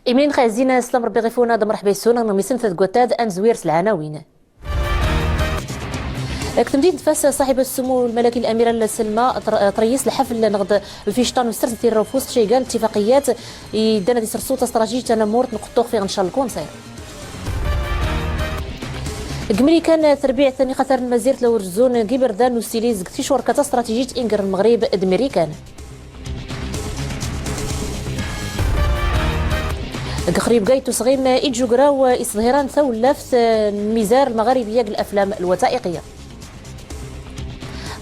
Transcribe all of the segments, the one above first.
إيمين خازينة سلام ربي غيفونا مرحبا يسونا نميسن تدقوتاد أن زويرس العناوين. كتمديد نفاس صاحب السمو الملكي الأميرة سلمى تريس الحفل نغد الفيشطان وسترت الرفوس شي قال اتفاقيات يدانا دي سرسوطة استراتيجية تنمورت نقطوخ في غنشال الكونسير. قمري كان تربيع ثاني خطر المزيرت لو رزون كيبردان وسيليز في شركة استراتيجية إنجر المغرب دميريكان. قريب جايتو صغيم إيجوغرا وإصهران ثولفت الميزار المغربية للأفلام الوثائقية.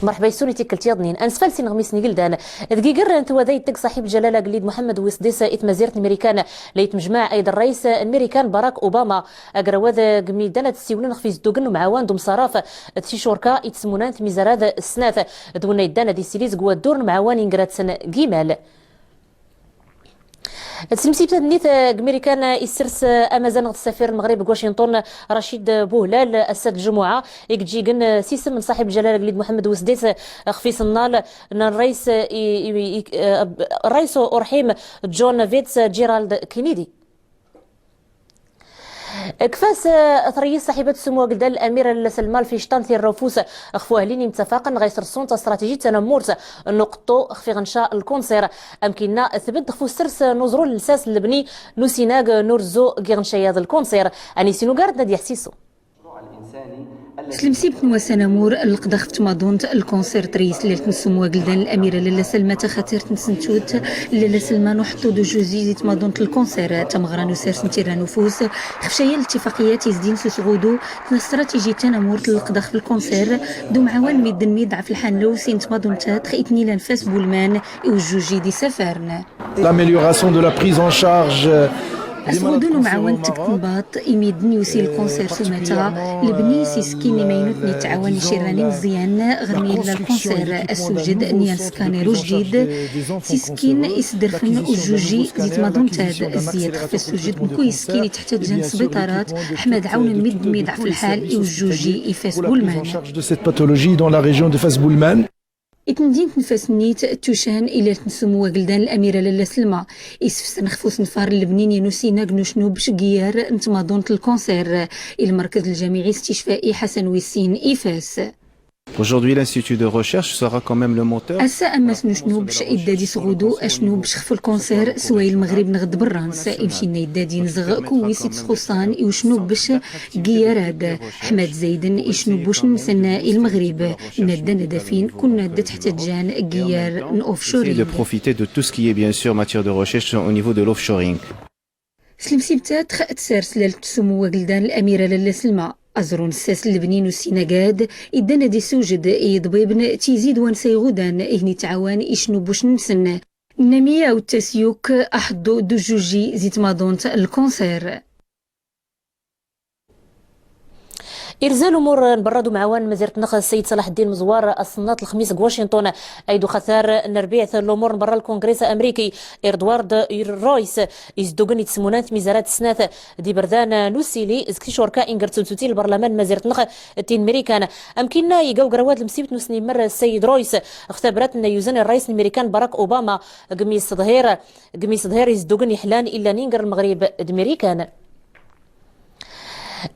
مرحبا يسوني تيكلت يضنين انسفال سين غميس نيقلدان دقيقر انت وذي تق صاحب جلاله قليد محمد ويسديس اتمازيرت الميريكان ليت مجمع ايضا الرئيس الميريكان باراك اوباما اقراوذ قميدانه تسيولن في زدوغن مع واندم صراف تشي شوركا يتسمونان ميزاراد السناث دونا يدانا دي سيليز قوى الدور مع وان قراتسن قيمال. تسمسي نيت امريكان يسرس امازون السفير المغرب واشنطن رشيد بوهلال السد الجمعه يجيكن سيسم من صاحب جلاله قليد محمد وسديس خفيس النال الرئيس اورحيم جون فيتس جيرالد كينيدي كفاس ثريس صاحبة السمو قدال الأميرة سلمى الفيشطان في الرفوس أخفوه لين متفاقا غيسر السونت استراتيجية تنمورت نقطو خفي غنشاء الكونسير أمكننا ثبت خفو السرس نوزرو للساس اللبني نوسيناغ نورزو غيغنشايا الكونسير أني سينو قارد نادي حسيسو سلمسي بن وسنامور القدخ في ماضونت الكونسير تريس ليلة نسمو قلدان الأميرة لالا سلمى تخاطرت نسنتوت لالا سلمى نحطو دو جوزي زيت ماضونت الكونسير تمغرانو سير سنتيرا نفوس خفشايا الاتفاقيات يزدين سوسغودو استراتيجي تنامورت القدخ في الكونسير دو معوان ميدن ميدع في الحنلو سينت ماضونتات خيتني لنفاس بولمان وجوجي دي سفارن l'amélioration de la prise en charge أسغودون معاون تكتنباط إميدني وسيل الكونسير سوماتا لبني سيسكيني ماينوتني تعاوني شيراني مزيان غرمي للكونسير السوجد نيال سكانيرو جديد سيسكين إسدرفن وجوجي زيت مادون تاد زياد خف السوجد نكو سكيني تحت جان سبيطارات أحمد عون ميد ميدع في الحال وجوجي إفاس بولمان إتندين تنفاسنيت توشان إلى تنسمو قلدان الأميرة لالا سلمى إسفس نخفوس نفار اللبنين ينوسينا قنوشنو بش قيار نتماضونت الكونسير المركز الجامعي استشفائي حسن ويسين إفاس. Aujourd'hui, l'Institut de recherche sera quand même le moteur. أسا أمس نشنو بش إدادي سغودو أشنو بش خفو الكونسير سواي المغرب نغد برانس إمشينا إدادي نزغ كويسي تخصان إوشنو بش قياراد حماد زيدن إشنو بوش نمسنا المغرب نادا ندافين كنا دا تحت جان قيار نوفشورينغ. De profiter de tout ce qui est bien sûr matière de recherche au niveau de l'offshoring. سلمسي بتات تسارس لالت سمو قلدان الأميرة لالا سلمى أزرون الساس اللبنين والسيناقاد إدانا دي سوجد يضبيبن تيزيد وانسيغودان إهني تعوان إشنو بوش نمسن النمية والتسيوك أحدو دو جوجي زيت ماضونت الكونسير. إرزال أمور نبردو معوان مزيرة نخ السيد صلاح الدين مزوار الصنات الخميس واشنطن أيدو خثار نربيع الأمور نبرا الكونغرس الأمريكي إردوارد رويس يزدوغن يتسمونات ميزارات السنات دي بردان نوسيلي إزكي شوركا إنجر تسوتي البرلمان مزيرة نخ التين أمريكان أمكننا يقاو قرواد المسيبت نسني مرة السيد رويس اختبرت أن يوزن الرئيس الأمريكان باراك أوباما قميص ظهير يزدوغن يحلان إلا نينجر المغرب الأمريكان.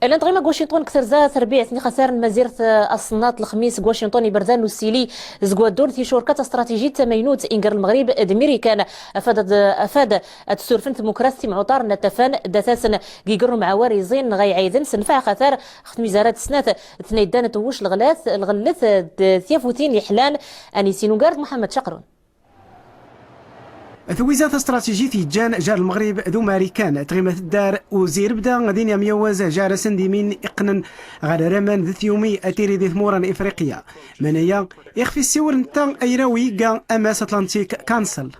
الانتغيما واشنطن كثر زاد تربيع ثني خسار مزيرة الصنات الخميس واشنطن يبردان وسيلي زقوادور في شركة استراتيجية مينوت إنجر المغرب دميريكان أفاد التسورفن ديمقراطي معطار نتفان داتاسن قيقروا مع واريزين غاي عيدن سنفع خسار خت ميزارات السنات ثنيدان توش الغلث ثيافوتين يحلان أنيسينو قارد محمد شقرون. ثويزات استراتيجية جان جار المغرب ذو ماريكان تغيمة الدار وزير بدا غادي يميوز جار سنديمين إقنن غير رمان ذات يومي أتيري ذي ثمورا إفريقيا منايا يخفي السور نتا أيراوي كا أماس أتلانتيك كانسل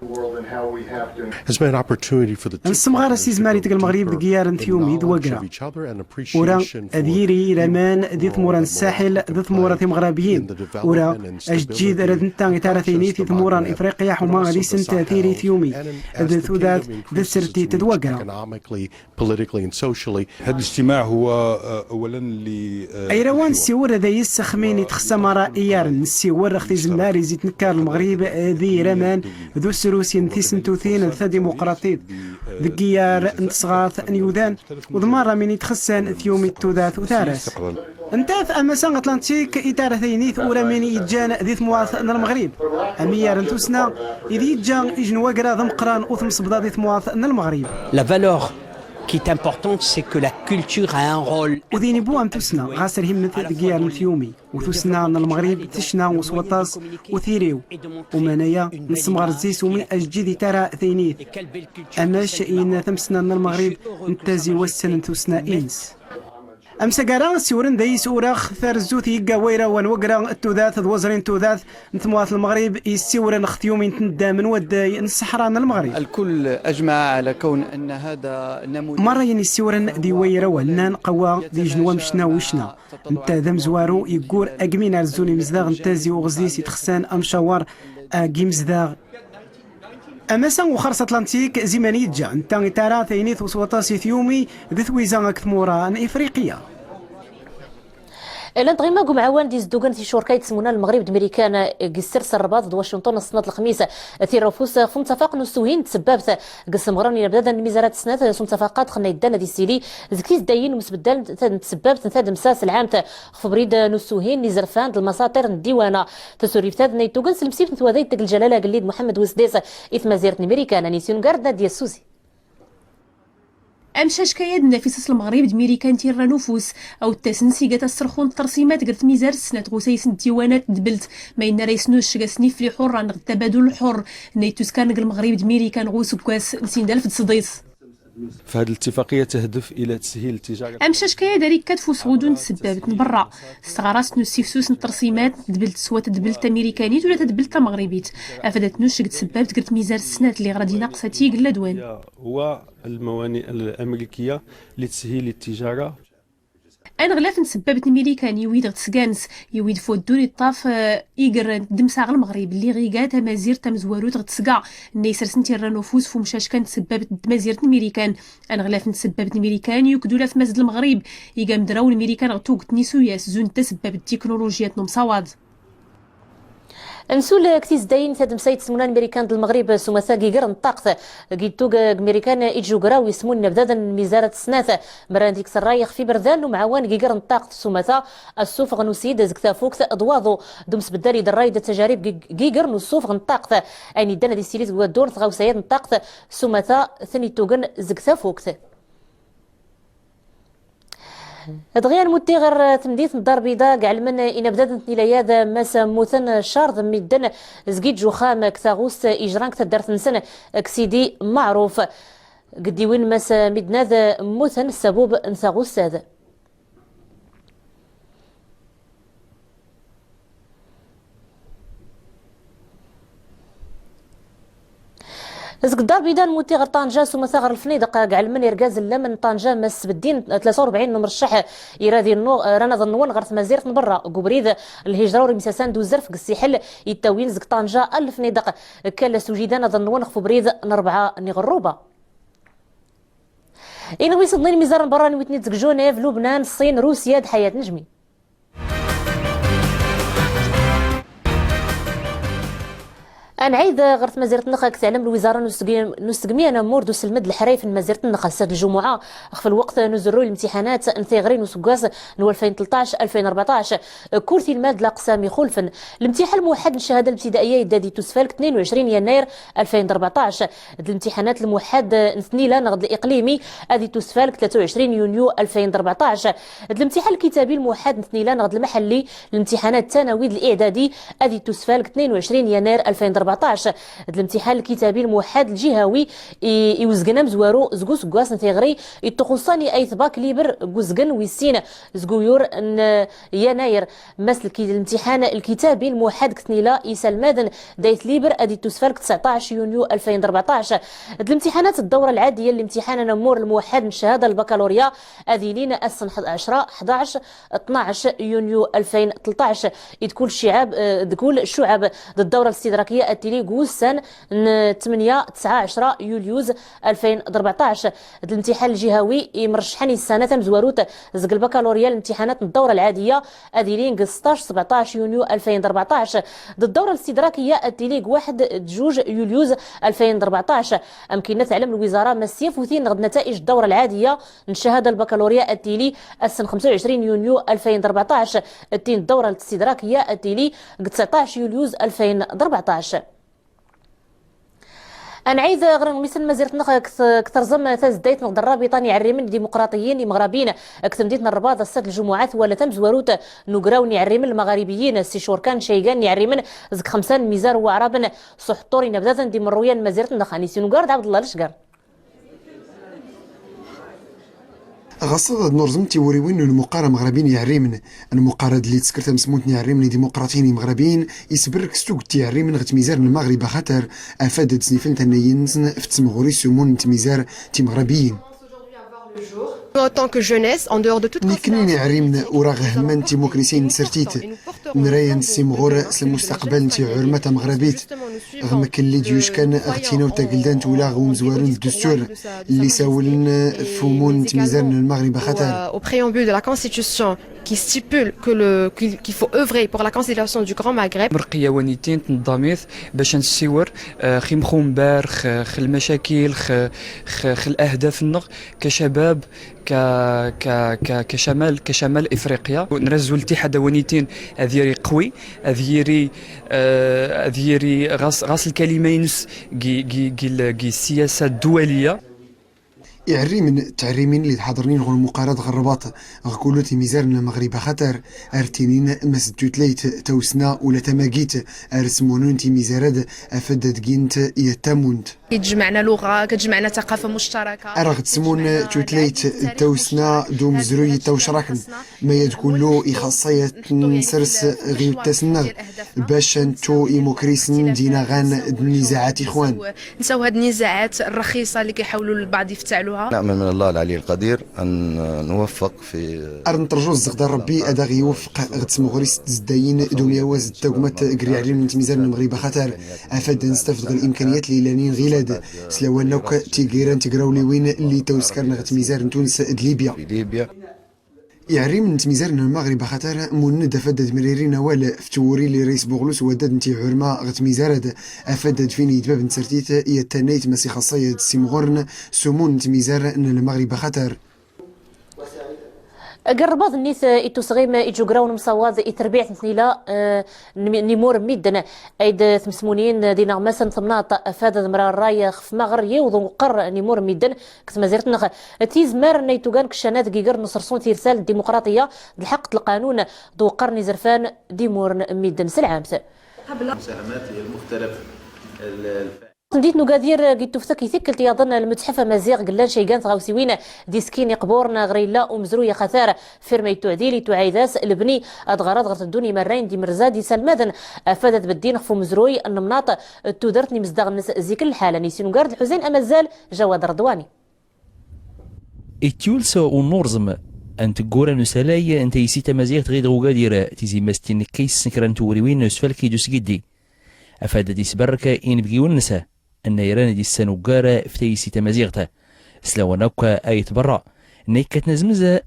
نسمغار السيزماري تقل المغرب دقيار ثيومي ذوقرا ورا أذيري رمان ذي ثمورا الساحل ذي ثمورا مغربيين ورا أجديد ردنتا إتارثيني في ثمورا إفريقيا حما غادي سنت أثيري ثيومي ثيومي ذا ثودات ذا سرتي تدوقرا. هذا الاجتماع هو اولا ايروان السيور ذا يسخمين تخسمرا ايار السيور اختي زماري زيت نكار المغرب ذي رمان ذو سروسين ثيسنتوثين ثا ديمقراطيد ذكيار نتصغاث نيوذان وضمارة من يتخسن ثيومي التوذاث وثارس انتاث امسان اطلنطيك اثار ثينيث اورا من يجان ذي ثمواث المغرب اميار نتوسنا اذا يجان يجنوا ذم قران وثم صبدا ذي ثمواث المغرب. La valeur qui est importante, c'est que la culture a un rôle. وذيني بو امتوسنا غاسر هم ذكيار الثيومي وثوسنا المغرب تشنا وسوطاس وثيريو ومنايا نسمغر زيس ومن اجدي ترى ثينيث اماش ان ثمسنا المغرب نتازي وسن نتوسنا انس امسا كارا سيورن دايس اوراخ ثارزوث يقا ويرا ونوقرا التوذاث ذوزرين توذاث نتمواث المغرب يسيورن خثيومين تندا من وداي نسحران المغرب. الكل اجمع على كون ان هذا نموذج مرة يسيورن دي ويرا ولنان قوا دي جنوا مشنا وشنا نتا ذم زوارو يقور اقمين ارزوني مزداغ نتازي وغزيس يتخسان امشاور اقي مزداغ اماسا وخرص اطلنطيك زماني جا نتا ترى ثينيث وسوطاسي ثيومي ذي ثويزا كثموران افريقيا. الان تغيما معوان ديز دوغان في شوركاي تسمونا المغرب امريكان قسر الرباط د واشنطن السنه الخميس ثيروفوس في اتفاق نسوين تسببت قسم غراني بدا الميزانات السنه اتفاقات خلنا يدانا دي سيلي زكيز داين ومسبدال تسببت تنفاد مساس العام خفبريد نسوهين نزرفان المساطر الديوانه تسوريف تاد نيتوغان سلمسيف نتوادي تك الجلاله قليد محمد وسديس اثما زيرت امريكان نيسيون غاردا ديال سوزي امشاش كياد نافيس المغرب دميريكان تيرا نفوس او التاسنسي قات السرخون الترسيمات قرت ميزار السنه غوسيس الديوانات دبلت ما ينا ريسنوش قاسني في حر عن التبادل الحر نيتوس كان المغرب دميريكان غوس كواس نسيندال في تصديس. فهذه الاتفاقيه تهدف الى تسهيل التجاره. امشاش كياد ريك كتفوس غودون تسببت من برا استغراس نسيفسوس الترسيمات دبلت سوا تدبلت امريكانيت ولا تدبلت مغربيت افادت نوش تسببت قرت ميزار السنه اللي غادي ناقصتي قلا دوان هو الموانئ الامريكيه لتسهيل التجاره. انا غلاف نسببت امريكاني ويد تسكانس يويد فودوري الطاف ايغر دمساغ المغرب اللي غيقات مازير تمزوارو تسكا نيسر سنتي رانوفوس فمشاش كانت تسببت مازير امريكان انا غلاف نسببت امريكاني وكدولا في مازد المغرب يقا مدراو الامريكان غتوق نيسوياس زون تسبب التكنولوجيا نمصواد. نسول كتيز داين ثاد مسايت سمونا الميريكان د المغرب سومثا كيغر نطاقت كيتوغ امريكان ايجوغراو يسمون بدادا ميزاره السناث مران ديك الرايخ في بردان ومعوان كيغر نطاقت سومثا السوفغ نسيد زكتافوكس ادواضو دمس بدالي درايد التجارب كيغر نصوفغ نطاقت اني دانا دي سيليز ودور تغاوسيات نطاقت سومثا ثاني توغن زكتافوكس دغيا المتي غير تمديت الدار البيضاء كاع المن ان بدات نيلاياد ماس موثن شارض ميدن زكيت جوخام كتاغوس اجران كتدارت نسن كسيدي معروف قدي وين ماس ميدناد موثن السبوب نثاغوس هذا زك الدار بيدان موتي غير طنجة سوما غير الفنيدق كاع المن يركاز لمن طنجة ماس بالدين 43 مرشح يرادي رانا ظنون غير مازيرت من برا كوبريد الهجره ورمساسان دوزرف السيحل يتاوين زك طنجة الفنيدق كالا سوجيدان ظنون خفو بريد 4 نغروبه إن غوي صدني ميزان براني ويتني زك جونيف لبنان الصين روسيا د حياة نجمي أنا عيد غرت مزيرة النخا كتعلم الوزارة نستقمينا موردو سلمد الحرايف مزيرة النخا ساد الجمعة في الوقت نزروا الامتحانات انثيغرين وسكواز نو 2013 2014 كورثي الماد لاقسامي خلفا الامتحان الموحد الشهادة الابتدائية يدادي تسفالك 22 يناير 2014 الامتحانات الموحد نثنيلا نغد الإقليمي هذه تسفالك 23 يونيو 2014 الامتحان الكتابي الموحد نثنيلا نغد المحلي الامتحانات الثانوي الإعدادي هذه تسفالك 22 يناير 2014 الامتحان الكتابي الموحد الجهوي يوزقنا مزوارو زكو سكواس نثيغري يتخصني اي ثباك ليبر كوزقن ويسين زكويور يناير مثل الامتحان الكتابي الموحد كثنيلا يسلمادن دايت ليبر ادي تسفالك 19 يونيو 2014 الامتحانات الدوره العاديه الامتحان نمور الموحد من الشهاده البكالوريا اذينين السن 10 11 12 يونيو 2013 تكون الشعب تقول الشعب الدوره الاستدراكيه التيلي قوسان 8-9-10 يوليوز 2014. الامتحان الجهوي مرشحاني السنة مزواروت زق البكالوريا الامتحانات الدورة العادية أديلين 16-17 يونيو 2014 ضد الدورة الاستدراكية التيلي 1-2 يوليوز 2014. أمكن تعلم الوزارة مسيف وثين غد نتائج الدورة العادية نشهادة البكالوريا التيلي السنة 25 يونيو 2014 التين الدورة الاستدراكية التيلي 19 يوليوز 2014. نعيد غير مثل ما زرت نخ كثر زم ثاز دايت نقدر رابطان يعرمن ديمقراطيين مغربيين كتمديت الرباط السد الجمعات ولا تمز وروت نقراون يعرمن المغاربيين السيشور كان شيغان يعرمن زك 5 ميزار وعربن صحطوري نبذا دي مرويا ما زرت نخاني سينوغارد عبد الله لشقر غصد نورزم تيوريوين المقارنة مغربيين يعريمن المقارنة اللي تسكرت مسموتني يعريمن ديمقراطيين مغربيين يسبرك ستوك تيعريمن غت ميزار المغرب خاطر افادت سنيفن تنينزن في تمغوري سمون تميزار تي مغربيين En tant que jeunesse, en dehors de toute نكني عريمن وراغ همان تيموكريسين سرتيت نراين سيمغور المستقبل نتي عرمة مغربيت غم كلي ديوش كان اغتينا وتاقلدان تولا غوم زوارون الدستور اللي ساولن فمون تميزارن المغرب خاطر au préambule de la Constitution qui stipule qu'il faut œuvrer pour la considération du Grand Maghreb. مرقية ونيتين تنظاميث باش نسيور خي مخوم بار خ المشاكل خ الأهداف النغ كشباب كشمال إفريقيا نرزو الاتحاد ونيتين أذيري قوي أذيري غاس الكلمينس جي السياسة الدولية يعريمن تعريمين اللي تحضرنين غو المقارنة غرباط غكولو تيميزارن المغرب خاطر ارتينين مسدو تليت توسنا ولا تماقيت ارسمونون تيميزارد افدت جينت يتامونت كتجمعنا لغة كتجمعنا ثقافة مشتركة أرغ تسمون توتليت توسنا دوم زروي توشراكن ما يدكولو إخاصية نسرس غيو تسنغ باش انتو إيموكريسن دينا غان النزاعات إخوان نساو هاد النزاعات الرخيصة اللي كيحاولوا البعض يفتعلوها. نأمل من الله العلي القدير أن نوفق في أرن ترجو الزغدار ربي أدا غيوفق غتسمو غريس تزداين دوميا واز التوقمات قري عليهم نتميزان المغرب خاطر أفاد نستفد الإمكانيات اللي لانين غيلا سلوانوك تيغيران تيغراولي وين اللي توسكرنا غتميزار تونس ليبيا يعري من تميزار المغرب خاطر مند افدد مريري نوال فتوري لي رئيس بوغلوس وداد نتي حرمه غتميزار افدد فين يتباب نسرتيت يتنيت مسي خاصيه سيمغورن سمون تميزار المغرب خاطر قربض النيث إتوسغيم إجوغراون مصواز إتربيع تنسنيلا نيمور ميدن أيد ثمسمونين دينا مثلا ثمناط أفاد مرار راي خف مغر يوضو قر نيمور ميدن كتما زيرتنخ تيز مار نيتوغان كشانات جيجر نصرصون تيرسال الديمقراطية الحق القانون دو قرن زرفان ديمور ميدن سلعامت المساهمات المختلف نديت نقادير قيت تفتك يثكلت يظن المتحف مزيغ قلان شيقان غاوسيوين ديسكين يقبورنا غريلا ومزروية خثارة فيرمي تعديلي تعيداس البني أدغرات غرت الدوني مرين دي مرزادي سلمادن أفادت بالدين خفو مزروي النمناط تودرتني مزدغ زيك الحالة نيسين قارد الحزين أمازال جواد رضواني إتيولس ونورزم أنت قورا نسالاي أنت يسيت مزيغ تغيد غوغادير تيزي مستين كيس سكران توريوين نسفالكي دوس جدي أفادت يسبرك إن بقيون نسا أن يران دي السنوغارة فتيسي تمازيغتا سلاوناوكا آيت برا نيكات نزمزة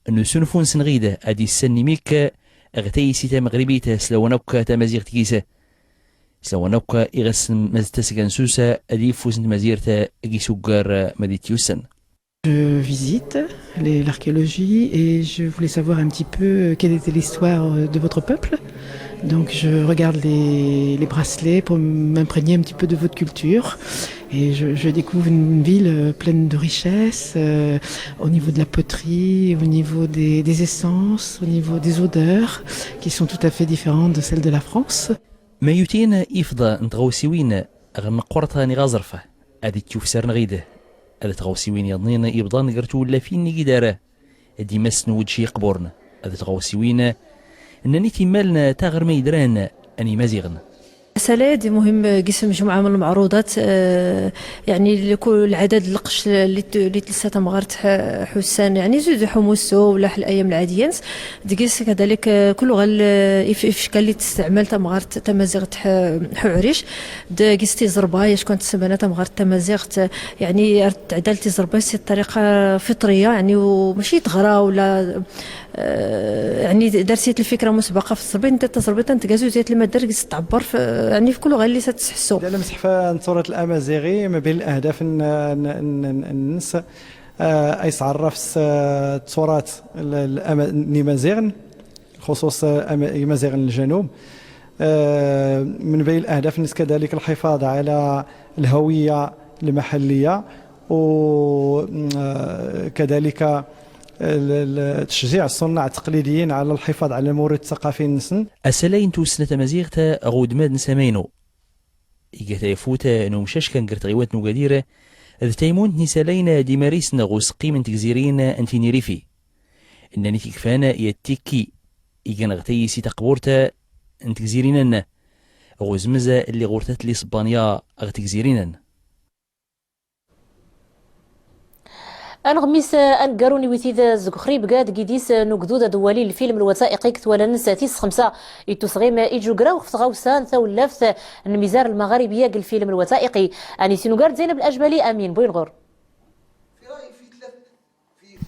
نسنفون سنغيدة أدي السنميك أغتيسي تمغربيتا سلاوناوكا تمازيغ تكيسة سلاوناوكا إغسن مزتسكن سوسا أدي فوسن تمازيغتا أجيسوغار مديتيوسن. Je visite l'archéologie et je voulais savoir un petit peu quelle était l'histoire de votre peuple. Donc je regarde les bracelets pour m'imprégner un petit peu de votre culture et je découvre une ville pleine de richesses au niveau de la poterie, au niveau des essences, au niveau des odeurs qui sont tout à fait différentes de celles de la France. ما يوتين إفضى نتغوسيوين أغن قرطة نغازرفة أدي تشوف سر نغيده أدي تغوسيوين يضنين إبضان نقرتو ولا فين نقدارة أدي مسن ودشي قبورنا أدي تغوسيوين أنني تمالنا تاغر ما يدران أني مزيغن مسألة دي مهم قسم مجموعة من المعروضات يعني لكل العدد القش اللي تلسا تمغرت حسان يعني زود حموسو ولا الأيام العادية دقيس كذلك كل غل إفشكال اللي تستعمل تمغرت تمازيغت حعريش دقيس تزربا ياش كنت سمانة تمغرت تمازيغت يعني تعدل تزربا سي طريقة فطرية يعني وماشي تغرى ولا يعني درسيت الفكره مسبقه في الزربين انت تزربيت انت كازوزيت الماده اللي تعبر يعني في كل غير اللي تحسوا ديال المسحفه نصوره الامازيغي ما بين الاهداف الناس ايس عرف التراث النمازيغن خصوص امازيغن الجنوب من بين الاهداف الناس كذلك الحفاظ على الهويه المحليه وكذلك تشجيع الصناع التقليديين على الحفاظ على الموروث الثقافي النسن. أسلين توسنة مزيغتا غود ماد نسامينو إيجاتا يفوتا نو مشاش كان قرت غيوات نوغاديرة ذ تيمون نسالين دي ماريس نغوس قيمة تجزيرين أنتي نيريفي إنني تكفانا يتيكي إيجان غتي سي تقبورتا أنت جزيرين غوز مزا اللي غورتات لي صبانيا غتجزيرين الغميس انقروني ويتيذا زكخري بقاد قيديس نقدود دوالي الفيلم الوثائقي كتوالا نساتيس 5 يتوصغيم ايجو قراو خفت غوسان ثو اللافت الميزار المغاربيه قال الفيلم الوثائقي اني سينوغارد زينب الاجبالي امين بوينغور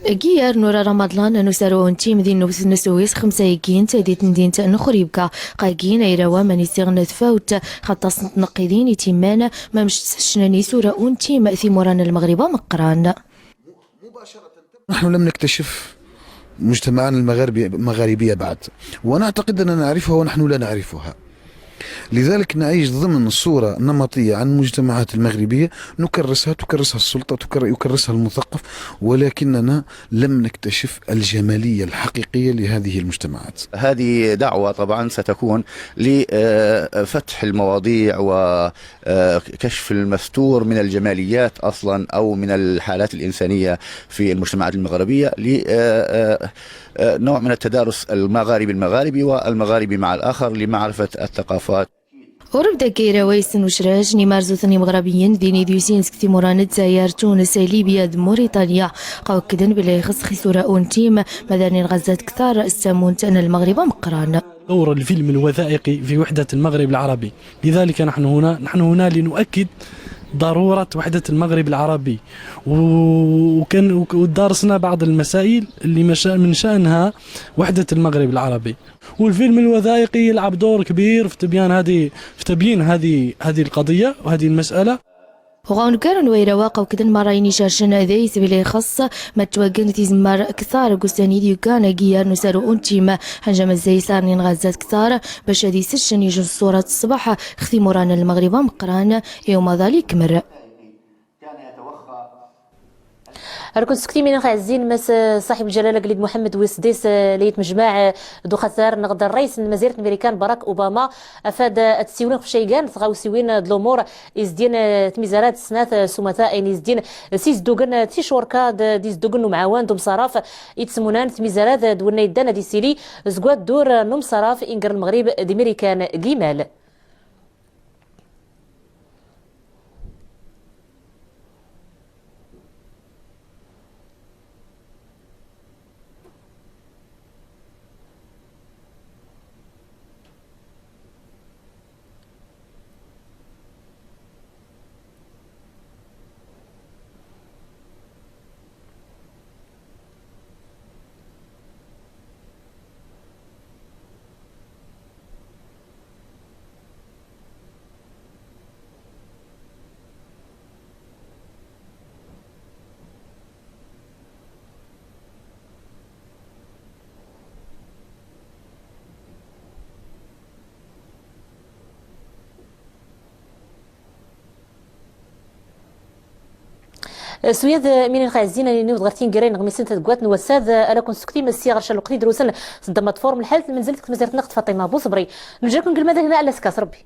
جيار نورا رمضان نسارو انتي مدينة السويس 5 يجين تاديت مدينة نخريبكا قاقين ايروا من يسيغن تفاوت خطاس نقيدين يتيمان ما مش تحشناني سورة انتي مأثي مران المغربة مقران. نحن لم نكتشف مجتمعنا المغاربية بعد، ونعتقد أننا نعرفها ونحن لا نعرفها. لذلك نعيش ضمن صورة نمطية عن المجتمعات المغربية تكرسها السلطة يكرسها المثقف، ولكننا لم نكتشف الجمالية الحقيقية لهذه المجتمعات. هذه دعوة طبعا ستكون لفتح المواضيع وكشف المستور من الجماليات أصلا أو من الحالات الإنسانية في المجتمعات المغربية نوع من التدارس المغاربي والمغاربي مع الآخر لمعرفة الثقافات. وربدا كيرا ويسن وشراج نيمار زوثني مغربيين ديني ديوسين سكتي موران تزاير تونس ليبيا موريتانيا قاوكدن بلا يخص خسورة اونتيم مدانين غزات كثار استامون تانا المغرب مقران. دور الفيلم الوثائقي في وحدة المغرب العربي، لذلك نحن هنا لنؤكد ضرورة وحدة المغرب العربي، ودارسنا بعض المسائل اللي من شأنها وحدة المغرب العربي، والفيلم الوثائقي يلعب دور كبير في تبيين هذه القضية وهذه المسألة. وغاون كارن ويرواقا وكدن مرايني شارشن ذي سبيلي خاصة ما توقن تيزمار كثار قستاني ديو كان جيار نسارو انتيما حنجم الزي سارنين غازات كثار باش هادي سشن يجو الصورة الصباح خثي مران المغرب مقران يوم ذلك مر. كنت سكتي من عزين مس صاحب الجلاله قليد محمد ويسديس ليت مجمع دو خثار نقد الرئيس مزيره الامريكان باراك اوباما افاد التسيوين في شيغان تغاوسيوين الامور ازدين تميزارات سنات سمثاء ان ازدين سيز دوغن تيشوركا ديز دوغن معاون دوم صراف يتسمونان تميزارات دولنا يدانا دي سيلي زكوات دور نوم صراف انقر المغرب دي امريكان جيمال. سويد من الخازين اللي نود غارتين قرين غميسين تدقوات نوساد انا كنت سكتي مسي غرشا الوقت دروسن صدمت فورم الحالة منزلتك مزيرة نقد فاطمه بوصبري نرجعكم قبل ما هنا على سكاس ربي.